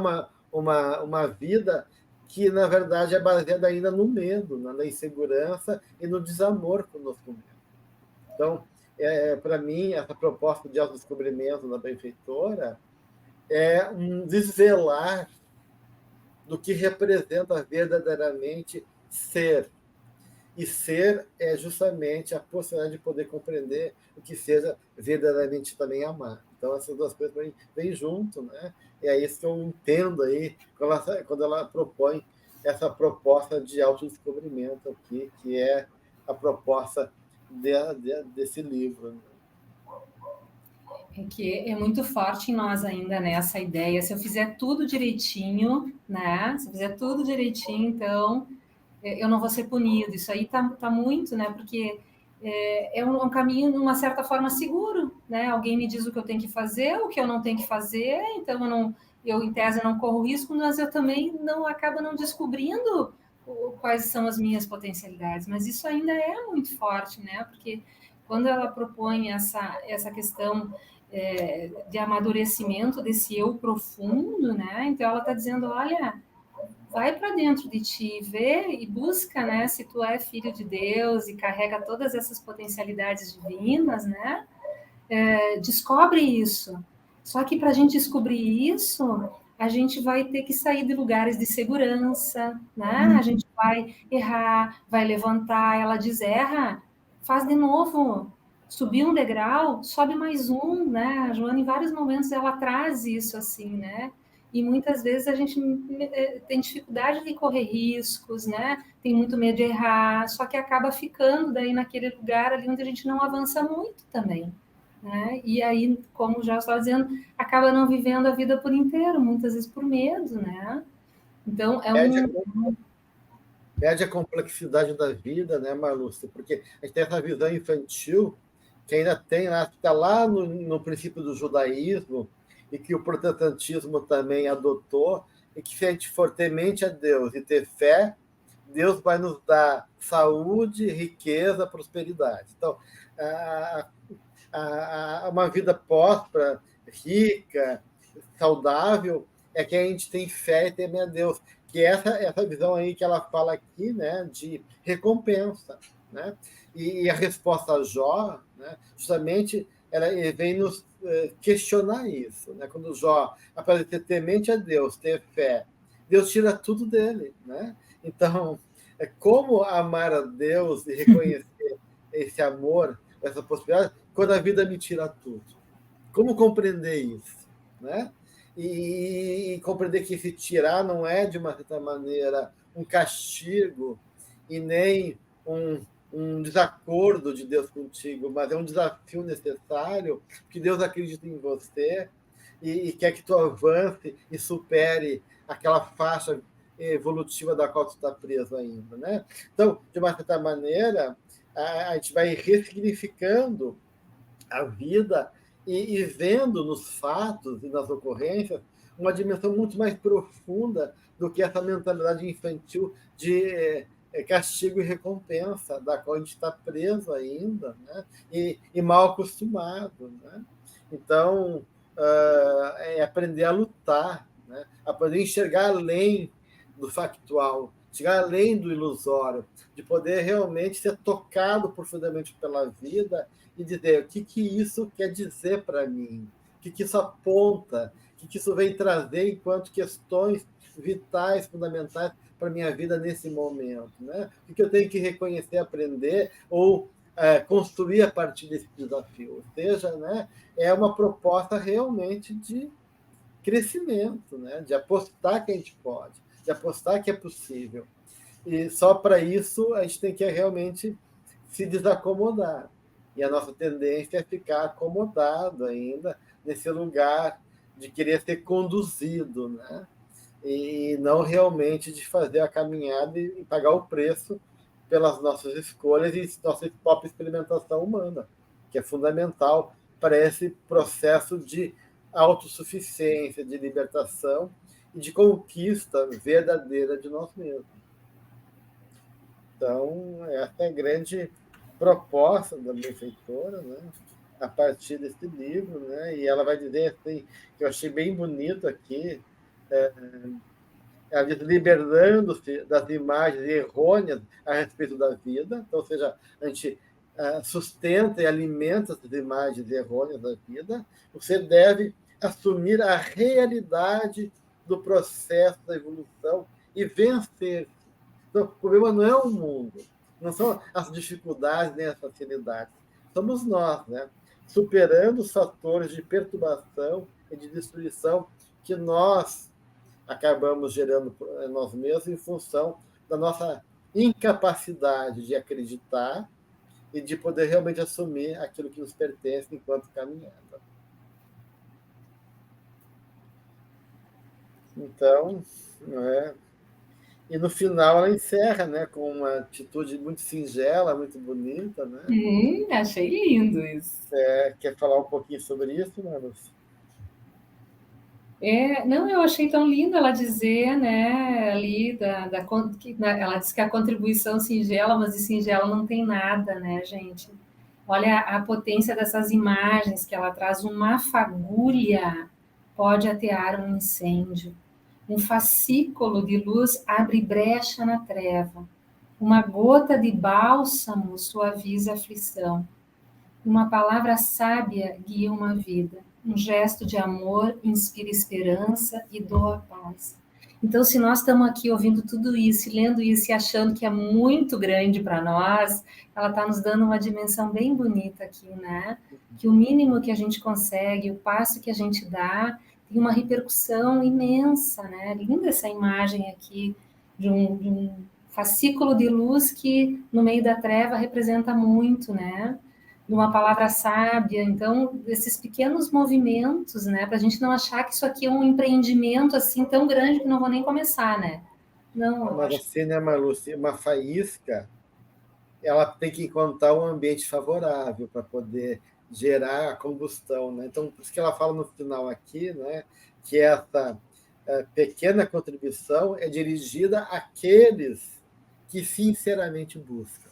uma vida que, na verdade, é baseada ainda no medo, na insegurança e no desamor conosco mesmo. Então, para mim, essa proposta de autodescobrimento da benfeitora é um desvelar do que representa verdadeiramente ser. E ser é justamente a possibilidade de poder compreender o que seja verdadeiramente também amar. Então, essas duas coisas vêm junto, né? E é isso que eu entendo aí quando ela propõe essa proposta de autodescobrimento aqui, que é a proposta desse livro. É que é muito forte em nós ainda, né, essa ideia. Se eu fizer tudo direitinho, né? Se eu fizer tudo direitinho, então eu não vou ser punido. Isso aí tá muito, né? Porque é um caminho, de uma certa forma, seguro, né? Alguém me diz o que eu tenho que fazer, o que eu não tenho que fazer, então eu em tese, não corro risco, mas eu também acabo não descobrindo quais são as minhas potencialidades. Mas isso ainda é muito forte, né? Porque quando ela propõe essa questão de amadurecimento desse eu profundo, né? Então ela está dizendo, olha, vai para dentro de ti, vê e busca, né? Se tu é filho de Deus e carrega todas essas potencialidades divinas, né? Descobre isso. Só que para a gente descobrir isso, a gente vai ter que sair de lugares de segurança, né? A gente vai errar, vai levantar. Ela diz, erra, faz de novo. Subiu um degrau, sobe mais um, né? A Joana, em vários momentos, ela traz isso assim, né? E muitas vezes a gente tem dificuldade de correr riscos, né? Tem muito medo de errar, só que acaba ficando daí naquele lugar ali onde a gente não avança muito também, né? E aí, como já estava dizendo, acaba não vivendo a vida por inteiro, muitas vezes por medo, né? Então, Perde perde a complexidade da vida, né, Marlúcia? Porque a gente tem essa visão infantil que ainda tem lá, está lá no princípio do judaísmo e que o protestantismo também adotou, e que se a gente for temente a Deus e ter fé, Deus vai nos dar saúde, riqueza, prosperidade. Então, uma vida próspera, rica, saudável, é que a gente tem fé e teme a Deus. Que é essa visão aí que ela fala aqui, né, de recompensa. Né? E a resposta a Jó, né, justamente, ela vem nos questionar isso. Né? Quando Jó aparece temente a Deus, ter fé, Deus tira tudo dele. Né? Então, é como amar a Deus e reconhecer esse amor, essa possibilidade, quando a vida me tira tudo. Como compreender isso? Né? E compreender que esse tirar não é, de uma certa maneira, um castigo e nem um desacordo de Deus contigo, mas é um desafio necessário, que Deus acredita em você e quer que tu avance e supere aquela faixa evolutiva da qual tu está preso ainda. Né? Então, de uma certa maneira, a gente vai ressignificando a vida e vendo nos fatos e nas ocorrências uma dimensão muito mais profunda do que essa mentalidade infantil de castigo e recompensa, da qual a gente está preso ainda, né? E mal acostumado. Né? Então, é aprender a lutar, né? Aprender a enxergar além do factual, chegar além do ilusório, de poder realmente ser tocado profundamente pela vida e dizer o que isso quer dizer para mim, o que isso aponta, o que isso vem trazer enquanto questões vitais, fundamentais para a minha vida nesse momento. Né? O que eu tenho que reconhecer, aprender ou construir a partir desse desafio. Ou seja, né, é uma proposta realmente de crescimento, né, de apostar que a gente pode, de apostar que é possível. E só para isso a gente tem que realmente se desacomodar. E a nossa tendência é ficar acomodado ainda nesse lugar de querer ser conduzido, né? E não realmente de fazer a caminhada e pagar o preço pelas nossas escolhas e nossa própria experimentação humana, que é fundamental para esse processo de autossuficiência, de libertação e de conquista verdadeira de nós mesmos. Então, essa é a grande proposta da benfeitora, né? A partir desse livro, né? E ela vai dizer assim, que eu achei bem bonito aqui, ela diz, liberando-se das imagens errôneas a respeito da vida, então, ou seja, a gente sustenta e alimenta essas imagens errôneas da vida, você deve assumir a realidade do processo da evolução e vencer. Então, o problema não é o mundo, não são as dificuldades nem as facilidades, somos nós, né? Superando os fatores de perturbação e de destruição que nós acabamos gerando nós mesmos em função da nossa incapacidade de acreditar e de poder realmente assumir aquilo que nos pertence enquanto caminhada. Então, né? E no final ela encerra, né, com uma atitude muito singela, muito bonita, né? Achei lindo isso. Quer falar um pouquinho sobre isso, Marlúcia? Não, eu achei tão lindo ela dizer, né, ali, ela diz que a contribuição singela, mas de singela não tem nada, né, gente? Olha a potência dessas imagens que ela traz, uma fagulha pode atear um incêndio, um fascículo de luz abre brecha na treva, uma gota de bálsamo suaviza a aflição, uma palavra sábia guia uma vida. Um gesto de amor inspira esperança e doa paz. Então, se nós estamos aqui ouvindo tudo isso, lendo isso e achando que é muito grande para nós, ela está nos dando uma dimensão bem bonita aqui, né? Que o mínimo que a gente consegue, o passo que a gente dá, tem uma repercussão imensa, né? Linda essa imagem aqui de um fascículo de luz que no meio da treva representa muito, né? De uma palavra sábia. Então, esses pequenos movimentos, né? Para a gente não achar que isso aqui é um empreendimento assim tão grande que não vou nem começar, né? Não, Mas assim, né, Marluce, uma faísca, ela tem que encontrar um ambiente favorável para poder gerar a combustão, né? Então, por isso que ela fala no final aqui, né, que essa pequena contribuição é dirigida àqueles que sinceramente buscam.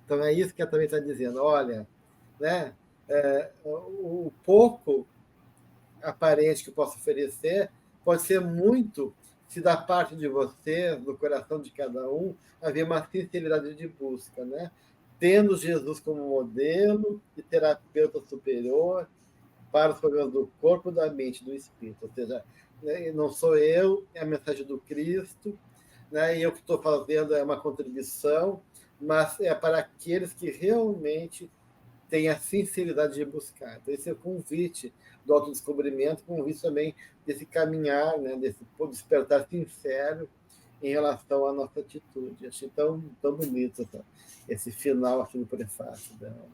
Então, é isso que ela também está dizendo. Olha, né, o pouco aparente que eu posso oferecer pode ser muito se da parte de vocês, do coração de cada um, haver uma sinceridade de busca, né? Tendo Jesus como modelo e terapeuta superior para os problemas do corpo, da mente e do espírito. Ou seja, né, não sou eu, é a mensagem do Cristo, né? E eu que estou fazendo é uma contribuição, mas é para aqueles que realmente têm a sinceridade de buscar. Então, esse é o convite do autodescobrimento, convite também desse caminhar, né, desse despertar sincero em relação à nossa atitude. Achei tão bonito esse final aqui no prefácio dela.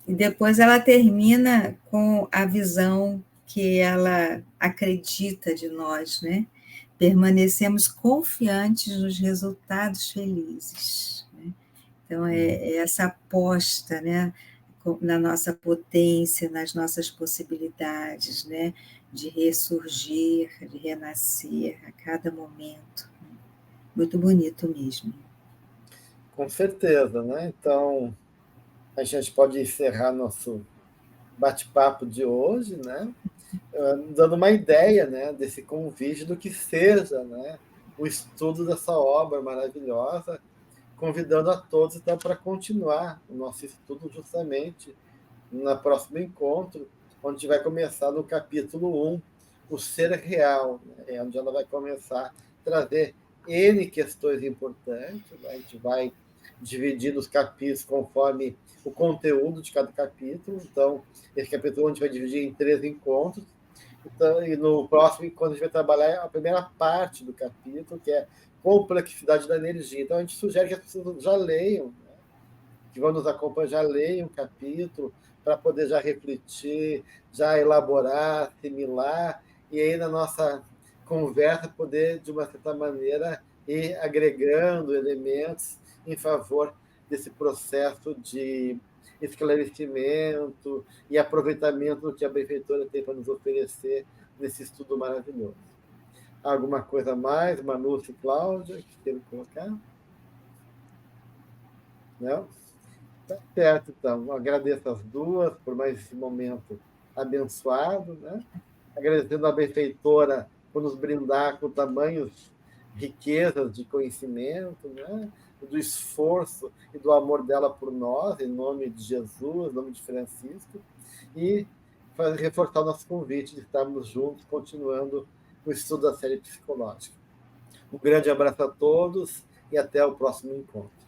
E depois ela termina com a visão que ela acredita de nós, né? Permanecemos confiantes nos resultados felizes, né? Então, é essa aposta, né, na nossa potência, nas nossas possibilidades, né, de ressurgir, de renascer a cada momento. Muito bonito mesmo. Com certeza, né? Então, a gente pode encerrar nosso bate-papo de hoje, né? Dando uma ideia, né, desse convite do que seja, né, o estudo dessa obra maravilhosa, convidando a todos então para continuar o nosso estudo justamente no próximo encontro, onde a gente vai começar no capítulo 1, o ser real, né, onde ela vai começar a trazer N questões importantes, né, a gente vai dividir nos capítulos conforme o conteúdo de cada capítulo, então esse capítulo a gente vai dividir em 3 encontros. Então, e no próximo, quando a gente vai trabalhar a primeira parte do capítulo, que é complexidade da energia. Então, a gente sugere que as pessoas já leiam, né? Que vão nos acompanhar, já leiam o capítulo, para poder já refletir, já elaborar, assimilar, e aí na nossa conversa poder, de uma certa maneira, ir agregando elementos em favor desse processo de esclarecimento e aproveitamento do que a benfeitora tem para nos oferecer nesse estudo maravilhoso. Alguma coisa mais, Manu e Cláudia, que queiram colocar? Não? Tá certo, então. Agradeço as duas por mais esse momento abençoado, né? Agradecendo a benfeitora por nos brindar com tamanhos riquezas de conhecimento, né? Do esforço e do amor dela por nós, em nome de Jesus, em nome de Francisco, e reforçar o nosso convite de estarmos juntos, continuando o estudo da série psicológica. Um grande abraço a todos e até o próximo encontro.